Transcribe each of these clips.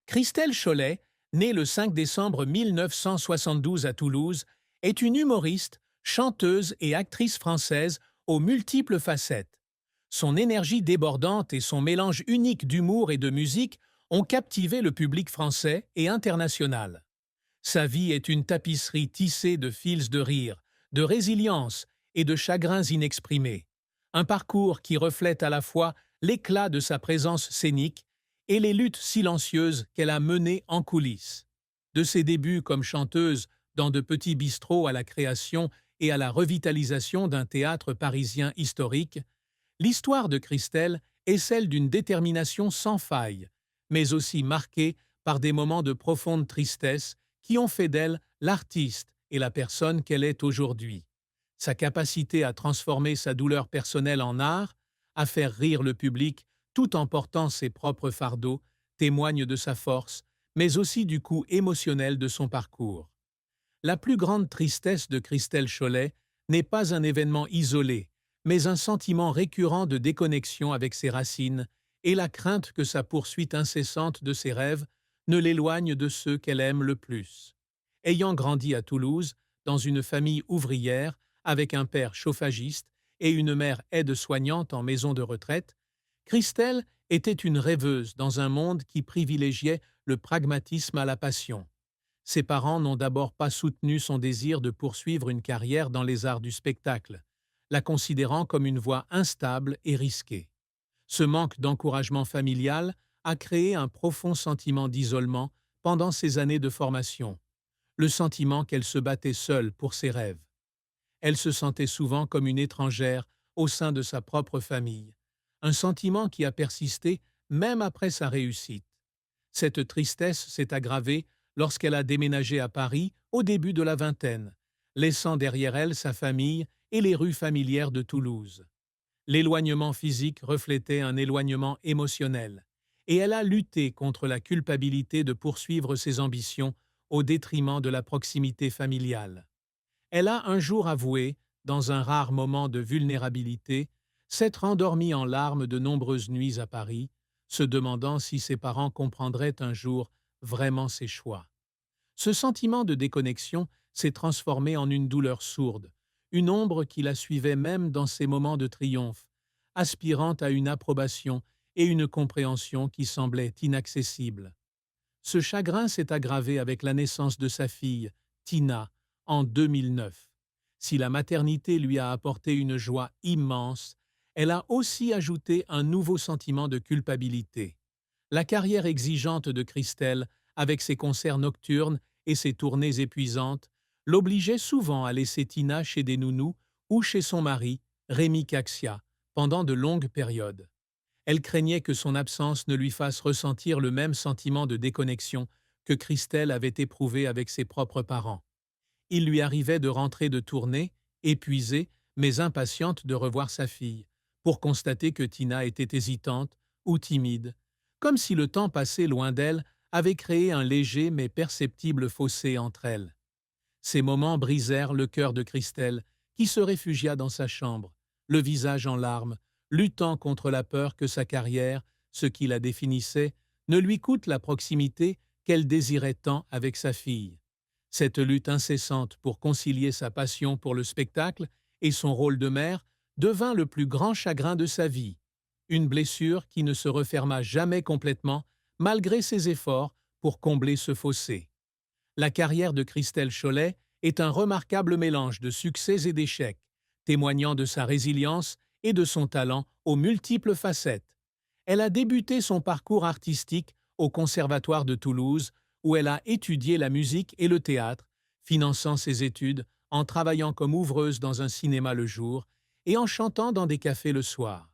Christelle Chollet, née le 5 décembre 1972 à Toulouse, est une humoriste, chanteuse et actrice française aux multiples facettes. Son énergie débordante et son mélange unique d'humour et de musique ont captivé le public français et international. Sa vie est une tapisserie tissée de fils de rire, de résilience et de chagrins inexprimés. Un parcours qui reflète à la fois l'éclat de sa présence scénique et les luttes silencieuses qu'elle a menées en coulisses. De ses débuts comme chanteuse dans de petits bistrots à la création et à la revitalisation d'un théâtre parisien historique, l'histoire de Christelle est celle d'une détermination sans faille, mais aussi marquée par des moments de profonde tristesse qui ont fait d'elle l'artiste et la personne qu'elle est aujourd'hui. Sa capacité à transformer sa douleur personnelle en art, à faire rire le public tout en portant ses propres fardeaux, témoigne de sa force, mais aussi du coût émotionnel de son parcours. La plus grande tristesse de Christelle Chollet n'est pas un événement isolé, mais un sentiment récurrent de déconnexion avec ses racines et la crainte que sa poursuite incessante de ses rêves ne l'éloigne de ceux qu'elle aime le plus. Ayant grandi à Toulouse, dans une famille ouvrière, avec un père chauffagiste et une mère aide-soignante en maison de retraite, Christelle était une rêveuse dans un monde qui privilégiait le pragmatisme à la passion. Ses parents n'ont d'abord pas soutenu son désir de poursuivre une carrière dans les arts du spectacle, la considérant comme une voie instable et risquée. Ce manque d'encouragement familial a créé un profond sentiment d'isolement pendant ses années de formation, le sentiment qu'elle se battait seule pour ses rêves. Elle se sentait souvent comme une étrangère au sein de sa propre famille, un sentiment qui a persisté même après sa réussite. Cette tristesse s'est aggravée lorsqu'elle a déménagé à Paris au début de la vingtaine, laissant derrière elle sa famille et les rues familières de Toulouse. L'éloignement physique reflétait un éloignement émotionnel, et elle a lutté contre la culpabilité de poursuivre ses ambitions au détriment de la proximité familiale. Elle a un jour avoué, dans un rare moment de vulnérabilité, s'être endormie en larmes de nombreuses nuits à Paris, se demandant si ses parents comprendraient un jour vraiment ses choix. Ce sentiment de déconnexion s'est transformé en une douleur sourde, une ombre qui la suivait même dans ses moments de triomphe, aspirant à une approbation et une compréhension qui semblaient inaccessibles. Ce chagrin s'est aggravé avec la naissance de sa fille, Tina, en 2009. Si la maternité lui a apporté une joie immense, elle a aussi ajouté un nouveau sentiment de culpabilité. La carrière exigeante de Christelle, avec ses concerts nocturnes et ses tournées épuisantes, l'obligeait souvent à laisser Tina chez des nounous ou chez son mari, Rémi Caxia, pendant de longues périodes. Elle craignait que son absence ne lui fasse ressentir le même sentiment de déconnexion que Christelle avait éprouvé avec ses propres parents. Il lui arrivait de rentrer de tournée, épuisée, mais impatiente de revoir sa fille, pour constater que Tina était hésitante ou timide, comme si le temps passé loin d'elle avait créé un léger mais perceptible fossé entre elles. Ces moments brisèrent le cœur de Christelle, qui se réfugia dans sa chambre, le visage en larmes, luttant contre la peur que sa carrière, ce qui la définissait, ne lui coûte la proximité qu'elle désirait tant avec sa fille. Cette lutte incessante pour concilier sa passion pour le spectacle et son rôle de mère devint le plus grand chagrin de sa vie, une blessure qui ne se referma jamais complètement malgré ses efforts pour combler ce fossé. La carrière de Christelle Chollet est un remarquable mélange de succès et d'échecs, témoignant de sa résilience et de son talent aux multiples facettes. Elle a débuté son parcours artistique au Conservatoire de Toulouse, où elle a étudié la musique et le théâtre, finançant ses études en travaillant comme ouvreuse dans un cinéma le jour et en chantant dans des cafés le soir.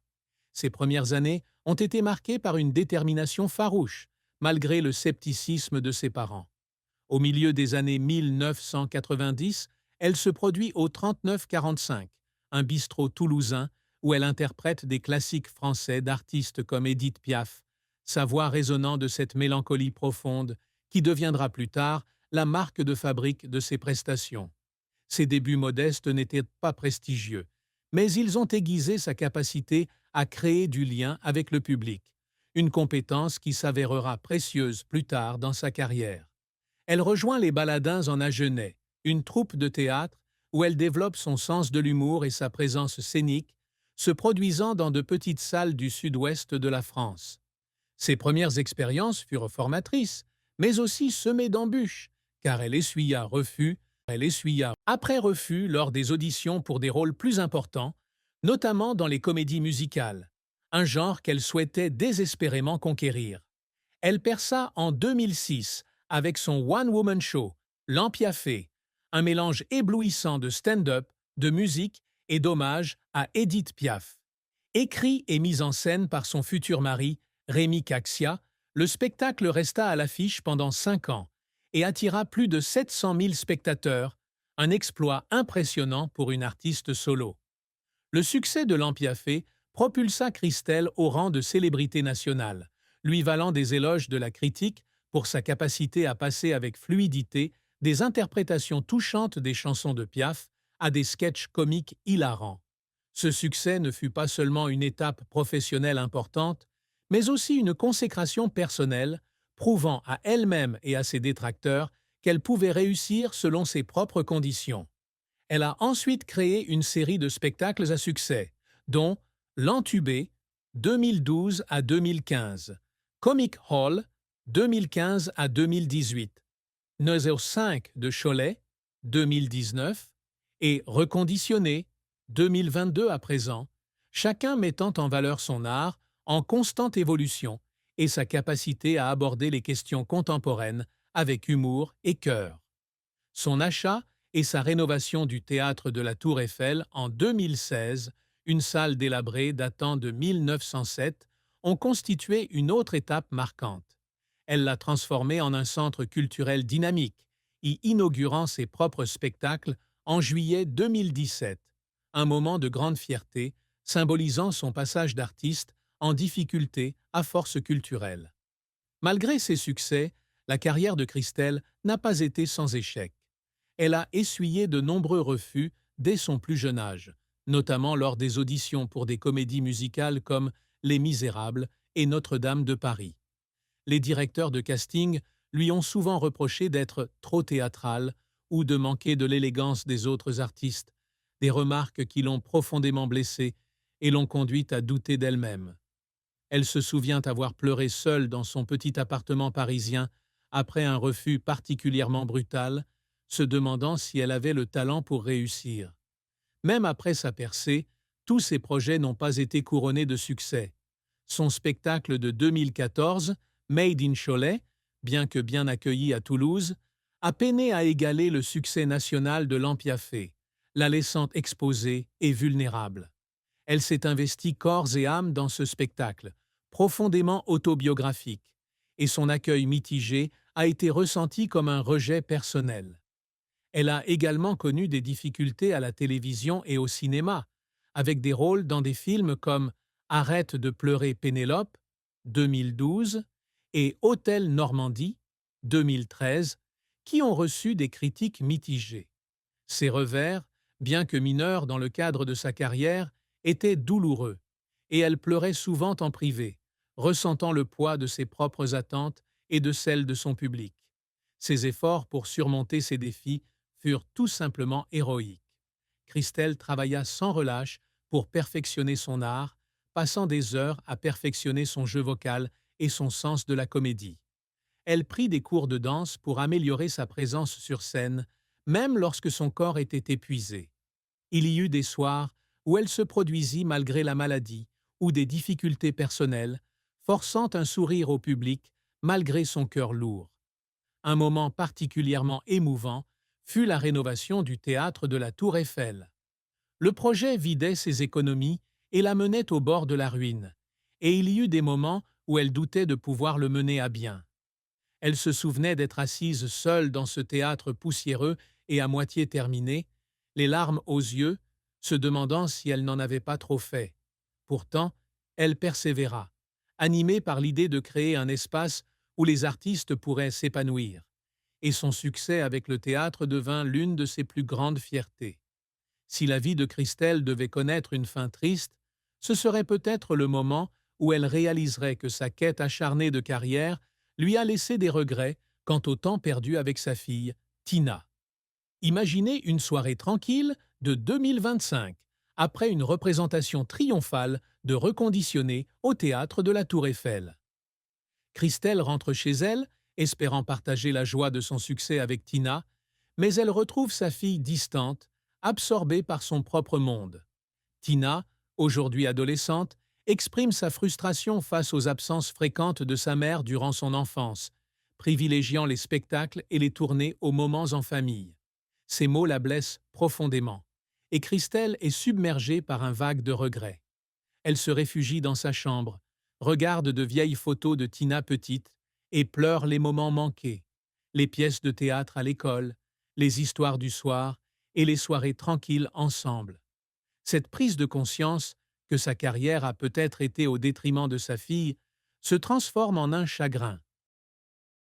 Ses premières années ont été marquées par une détermination farouche, malgré le scepticisme de ses parents. Au milieu des années 1990, elle se produit au 3945, un bistrot toulousain où elle interprète des classiques français d'artistes comme Édith Piaf, sa voix résonnant de cette mélancolie profonde qui deviendra plus tard la marque de fabrique de ses prestations. Ses débuts modestes n'étaient pas prestigieux, mais ils ont aiguisé sa capacité à créer du lien avec le public, une compétence qui s'avérera précieuse plus tard dans sa carrière. Elle rejoint les Baladins en Agenais, une troupe de théâtre où elle développe son sens de l'humour et sa présence scénique, se produisant dans de petites salles du sud-ouest de la France. Ses premières expériences furent formatrices, mais aussi semées d'embûches, car elle essuya après refus lors des auditions pour des rôles plus importants, notamment dans les comédies musicales, un genre qu'elle souhaitait désespérément conquérir. Elle perça en 2006 avec son one-woman show, L'Ampiafé, un mélange éblouissant de stand-up, de musique et d'hommage à Édith Piaf. Écrit et mis en scène par son futur mari, Rémi Caxia, le spectacle resta à l'affiche pendant 5 ans et attira plus de 700 000 spectateurs, un exploit impressionnant pour une artiste solo. Le succès de l'Ampiafé propulsa Christelle au rang de célébrité nationale, lui valant des éloges de la critique pour sa capacité à passer avec fluidité des interprétations touchantes des chansons de Piaf à des sketchs comiques hilarants. Ce succès ne fut pas seulement une étape professionnelle importante, mais aussi une consécration personnelle, prouvant à elle-même et à ses détracteurs qu'elle pouvait réussir selon ses propres conditions. Elle a ensuite créé une série de spectacles à succès, dont L'Entubé, 2012 à 2015, Comic Hall, 2015 à 2018, Nozo 5 de Cholet, 2019, et Reconditionné, 2022 à présent, chacun mettant en valeur son art en constante évolution et sa capacité à aborder les questions contemporaines avec humour et cœur. Son achat et sa rénovation du théâtre de la Tour Eiffel en 2016, une salle délabrée datant de 1907, ont constitué une autre étape marquante. Elle l'a transformé en un centre culturel dynamique, y inaugurant ses propres spectacles en juillet 2017, un moment de grande fierté symbolisant son passage d'artiste en difficulté à force culturelle. Malgré ses succès, la carrière de Christelle n'a pas été sans échec. Elle a essuyé de nombreux refus dès son plus jeune âge, notamment lors des auditions pour des comédies musicales comme Les Misérables et Notre-Dame de Paris. Les directeurs de casting lui ont souvent reproché d'être trop théâtrale ou de manquer de l'élégance des autres artistes, des remarques qui l'ont profondément blessée et l'ont conduite à douter d'elle-même. Elle se souvient avoir pleuré seule dans son petit appartement parisien après un refus particulièrement brutal, se demandant si elle avait le talent pour réussir. Même après sa percée, tous ses projets n'ont pas été couronnés de succès. Son spectacle de 2014, Made in Cholet, bien que bien accueilli à Toulouse, a peiné à égaler le succès national de l'Ampiafé, la laissant exposée et vulnérable. Elle s'est investie corps et âme dans ce spectacle, profondément autobiographique, et son accueil mitigé a été ressenti comme un rejet personnel. Elle a également connu des difficultés à la télévision et au cinéma, avec des rôles dans des films comme Arrête de pleurer Pénélope, 2012, et Hôtel Normandie, 2013, qui ont reçu des critiques mitigées. Ces revers, bien que mineurs dans le cadre de sa carrière, étaient douloureux, et elle pleurait souvent en privé, ressentant le poids de ses propres attentes et de celles de son public. Ses efforts pour surmonter ces défis furent tout simplement héroïques. Christelle travailla sans relâche pour perfectionner son art, passant des heures à perfectionner son jeu vocal et son sens de la comédie. Elle prit des cours de danse pour améliorer sa présence sur scène, même lorsque son corps était épuisé. Il y eut des soirs où elle se produisit malgré la maladie ou des difficultés personnelles, forçant un sourire au public malgré son cœur lourd. Un moment particulièrement émouvant fut la rénovation du théâtre de la Tour Eiffel. Le projet vidait ses économies et la menait au bord de la ruine, et il y eut des moments où elle doutait de pouvoir le mener à bien. Elle se souvenait d'être assise seule dans ce théâtre poussiéreux et à moitié terminé, les larmes aux yeux, se demandant si elle n'en avait pas trop fait. Pourtant, elle persévéra, animée par l'idée de créer un espace où les artistes pourraient s'épanouir, et son succès avec le théâtre devint l'une de ses plus grandes fiertés. Si la vie de Christelle devait connaître une fin triste, ce serait peut-être le moment où elle réaliserait que sa quête acharnée de carrière lui a laissé des regrets quant au temps perdu avec sa fille, Tina. Imaginez une soirée tranquille de 2025, après une représentation triomphale de Reconditionné au théâtre de la Tour Eiffel. Christelle rentre chez elle, espérant partager la joie de son succès avec Tina, mais elle retrouve sa fille distante, absorbée par son propre monde. Tina, aujourd'hui adolescente, exprime sa frustration face aux absences fréquentes de sa mère durant son enfance, privilégiant les spectacles et les tournées aux moments en famille. Ces mots la blessent profondément, et Christelle est submergée par un vague de regrets. Elle se réfugie dans sa chambre, regarde de vieilles photos de Tina petite et pleure les moments manqués, les pièces de théâtre à l'école, les histoires du soir et les soirées tranquilles ensemble. Cette prise de conscience que sa carrière a peut-être été au détriment de sa fille se transforme en un chagrin,